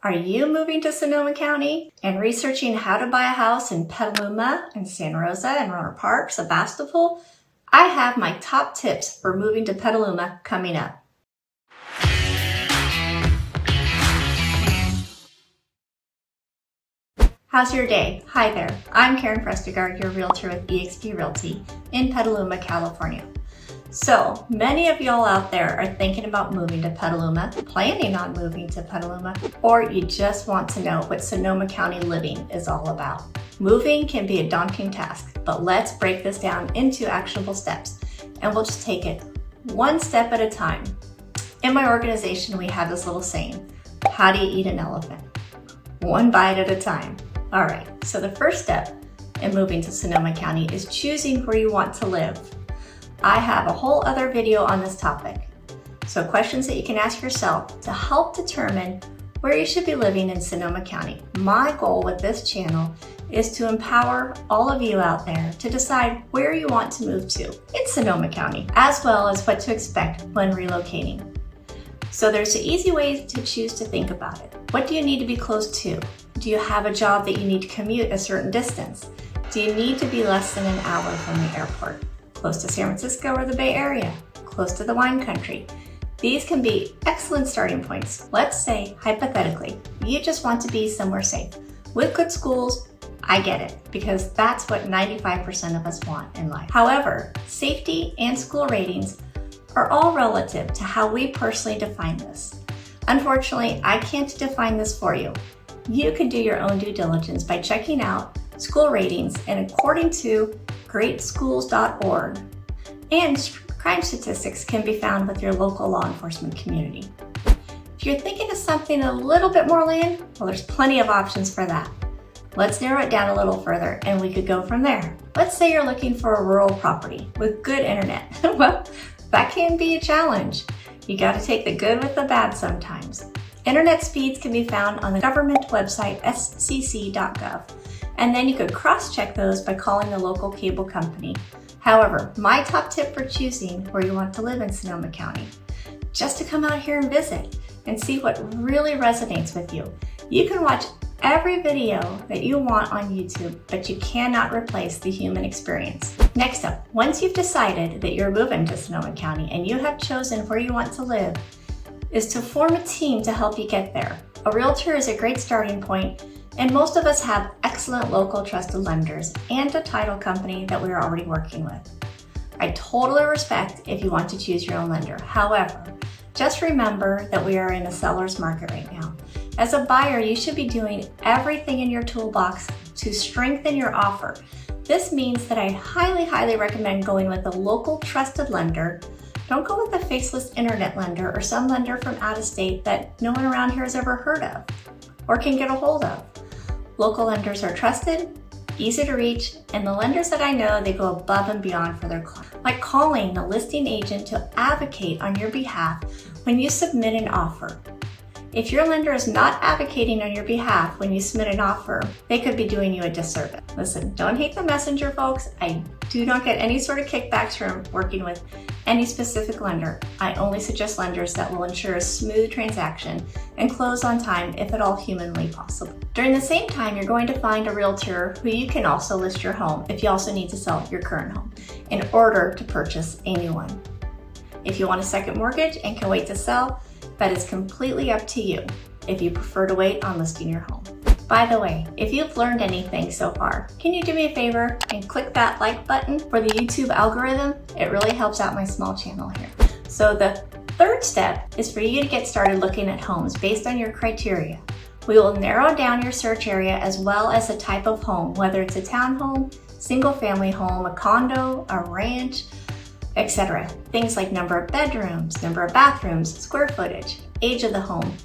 Are you moving to Sonoma County and researching how to buy a house in Petaluma and Santa Rosa and Rohnert Park, Sebastopol? I have my top tips for moving to Petaluma coming up. How's your day? Hi there, I'm Karen Prestegard, your realtor with eXp Realty in Petaluma, California. So many of y'all out there are thinking about moving to Petaluma, planning on moving to Petaluma, or you just want to know what Sonoma County living is all about. Moving can be a daunting task, but let's break this down into actionable steps, and we'll just take it one step at a time. In my organization, we have this little saying, how do you eat an elephant? One bite at a time. All right, so the first step in moving to Sonoma County is choosing where you want to live. I have a whole other video on this topic. So questions that you can ask yourself to help determine where you should be living in Sonoma County. My goal with this channel is to empower all of you out there to decide where you want to move to in Sonoma County, as well as what to expect when relocating. So there's an easy way to choose to think about it. What do you need to be close to? Do you have a job that you need to commute a certain distance? Do you need to be less than an hour from the airport? Close to San Francisco or the Bay Area? Close to the wine country? These can be excellent starting points. Let's say, hypothetically, you just want to be somewhere safe. With good schools, I get it, because that's what 95% of us want in life. However, safety and school ratings are all relative to how we personally define this. Unfortunately, I can't define this for you. You can do your own due diligence by checking out school ratings and according to greatschools.org. And crime statistics can be found with your local law enforcement community. If you're thinking of something a little bit more land, well, there's plenty of options for that. Let's narrow it down a little further and we could go from there. Let's say you're looking for a rural property with good internet. Well, that can be a challenge. You got to take the good with the bad sometimes. Internet speeds can be found on the government website scc.gov, and then you could cross-check those by calling the local cable company. However, my top tip for choosing where you want to live in Sonoma County, just to come out here and visit and see what really resonates with you. You can watch every video that you want on YouTube, but you cannot replace the human experience. Next up, once you've decided that you're moving to Sonoma County and you have chosen where you want to live, is to form a team to help you get there. A realtor is a great starting point, and most of us have excellent local trusted lenders and a title company that we are already working with. I totally respect if you want to choose your own lender. However, just remember that we are in a seller's market right now. As a buyer, you should be doing everything in your toolbox to strengthen your offer. This means that I highly recommend going with a local trusted lender. Don't go with a faceless internet lender or some lender from out of state that no one around here has ever heard of or can get a hold of. Local lenders are trusted, easy to reach, and the lenders that I know, they go above and beyond for their clients. Like calling the listing agent to advocate on your behalf when you submit an offer. If your lender is not advocating on your behalf when you submit an offer, they could be doing you a disservice. Listen, don't hate the messenger, folks. I do not get any sort of kickbacks from working with any specific lender. I only suggest lenders that will ensure a smooth transaction and close on time if at all humanly possible. During the same time, you're going to find a realtor who you can also list your home if you also need to sell your current home in order to purchase a new one. If you want a second mortgage and can wait to sell, that is completely up to you if you prefer to wait on listing your home. By the way, if you've learned anything so far, can you do me a favor and click that like button for the YouTube algorithm? It really helps out my small channel here. So the third step is for you to get started looking at homes based on your criteria. We will narrow down your search area as well as the type of home, whether it's a townhome, single family home, a condo, a ranch, etc. Things like number of bedrooms, number of bathrooms, square footage, age of the home,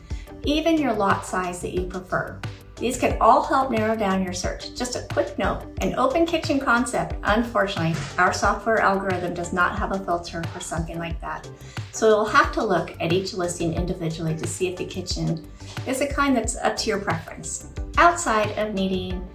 even your lot size that you prefer. These can all help narrow down your search. Just a quick note, an open kitchen concept, unfortunately, our software algorithm does not have a filter for something like that. So you'll have to look at each listing individually to see if the kitchen is the kind that's up to your preference. Outside of needing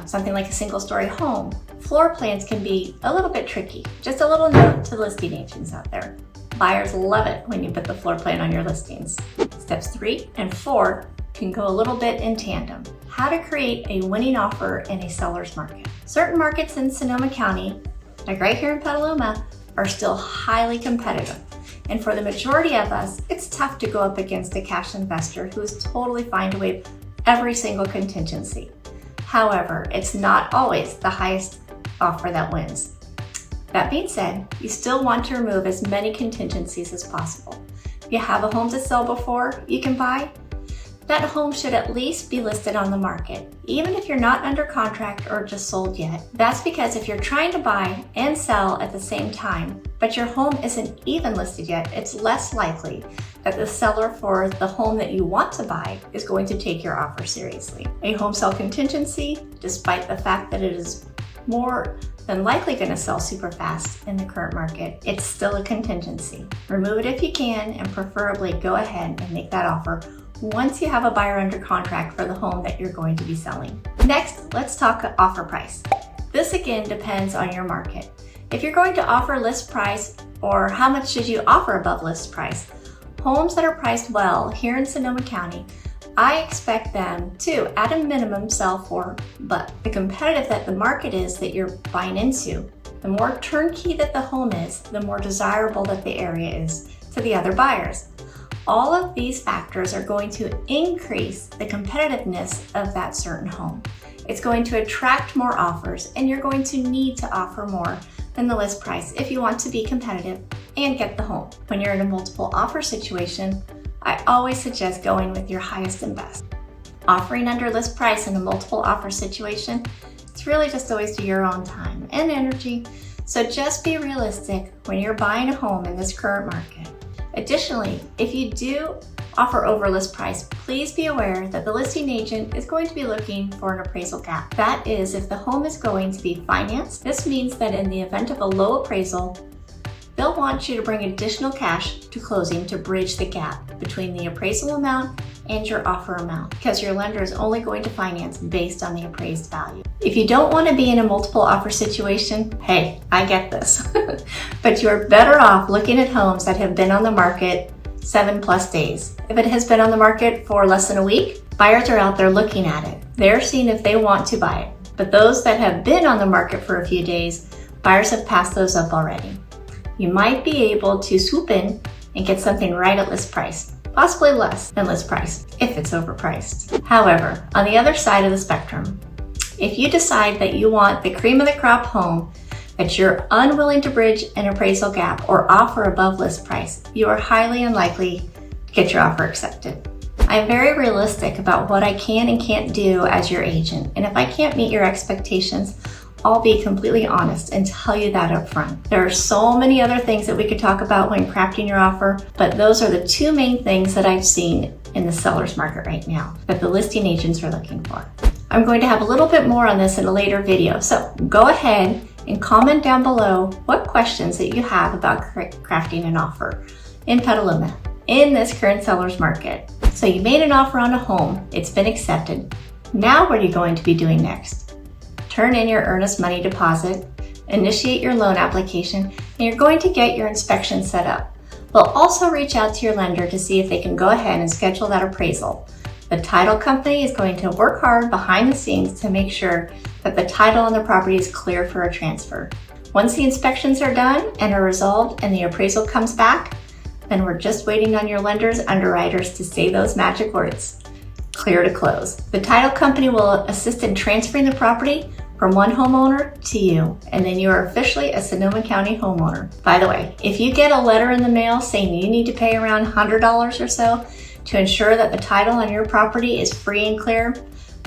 something like a single-story home, floor plans can be a little bit tricky. Just a little note to listing agents out there. Buyers love it when you put the floor plan on your listings. Steps 3 and 4 can go a little bit in tandem. How to create a winning offer in a seller's market. Certain markets in Sonoma County, like right here in Petaluma, are still highly competitive. And for the majority of us, it's tough to go up against a cash investor who is totally fine to waive every single contingency. However, it's not always the highest offer that wins. That being said, you still want to remove as many contingencies as possible. If you have a home to sell before you can buy, that home should at least be listed on the market, even if you're not under contract or just sold yet. That's because if you're trying to buy and sell at the same time, but your home isn't even listed yet, it's less likely that the seller for the home that you want to buy is going to take your offer seriously. A home sale contingency, despite the fact that it is more than likely going to sell super fast in the current market, it's still a contingency. Remove it if you can, and preferably go ahead and make that offer once you have a buyer under contract for the home that you're going to be selling. Next, let's talk offer price. This again depends on your market. If you're going to offer list price, or how much should you offer above list price? Homes that are priced well here in Sonoma County, I expect them to, at a minimum, sell for, but the competitive that the market is that you're buying into, the more turnkey that the home is, the more desirable that the area is to the other buyers. All of these factors are going to increase the competitiveness of that certain home. It's going to attract more offers, and you're going to need to offer more than the list price if you want to be competitive and get the home. When you're in a multiple offer situation, I always suggest going with your highest and best. Offering under list price in a multiple offer situation, it's really just a waste of your own time and energy. So just be realistic when you're buying a home in this current market. Additionally, if you do offer over list price, please be aware that the listing agent is going to be looking for an appraisal gap. That is, if the home is going to be financed, this means that in the event of a low appraisal, they'll want you to bring additional cash to closing to bridge the gap between the appraisal amount and your offer amount, because your lender is only going to finance based on the appraised value. If you don't want to be in a multiple offer situation, hey, I get this. But you're better off looking at homes that have been on the market 7+ days. If it has been on the market for less than a week, buyers are out there looking at it. They're seeing if they want to buy it. But those that have been on the market for a few days, buyers have passed those up already. You might be able to swoop in and get something right at list price, possibly less than list price if it's overpriced. However, on the other side of the spectrum, if you decide that you want the cream of the crop home, that you're unwilling to bridge an appraisal gap or offer above list price, you are highly unlikely to get your offer accepted. I'm very realistic about what I can and can't do as your agent, and if I can't meet your expectations, I'll be completely honest and tell you that up front. There are so many other things that we could talk about when crafting your offer, but those are the two main things that I've seen in the seller's market right now that the listing agents are looking for. I'm going to have a little bit more on this in a later video, so go ahead and comment down below what questions that you have about crafting an offer in Petaluma in this current seller's market. So you made an offer on a home, it's been accepted. Now what are you going to be doing next? Turn in your earnest money deposit, initiate your loan application, and you're going to get your inspection set up. We'll also reach out to your lender to see if they can go ahead and schedule that appraisal. The title company is going to work hard behind the scenes to make sure that the title on the property is clear for a transfer. Once the inspections are done and are resolved and the appraisal comes back, then we're just waiting on your lender's underwriters to say those magic words, clear to close. The title company will assist in transferring the property from one homeowner to you, and then you are officially a Sonoma County homeowner. By the way, if you get a letter in the mail saying you need to pay around $100 or so to ensure that the title on your property is free and clear,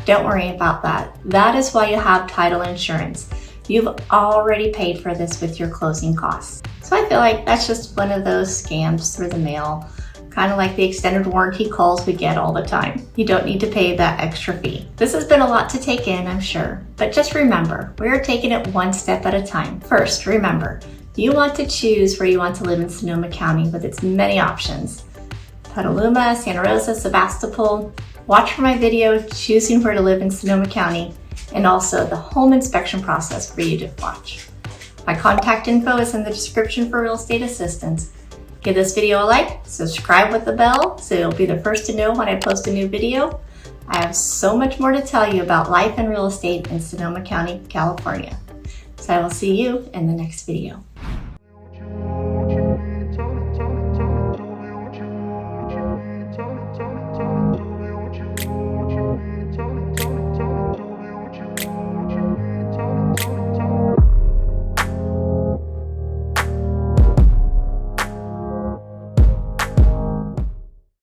don't worry about that. That is why you have title insurance. You've already paid for this with your closing costs. So I feel like that's just one of those scams through the mail, kind of like the extended warranty calls we get all the time. You don't need to pay that extra fee. This has been a lot to take in, I'm sure, but just remember, we're taking it one step at a time. First, remember, you want to choose where you want to live in Sonoma County with its many options. Petaluma, Santa Rosa, Sebastopol. Watch for my video choosing where to live in Sonoma County, and also the home inspection process for you to watch. My contact info is in the description for real estate assistance. Give this video a like, subscribe with the bell so you'll be the first to know when I post a new video. I have so much more to tell you about life and real estate in Sonoma County, California. So I will see you in the next video. Tell me.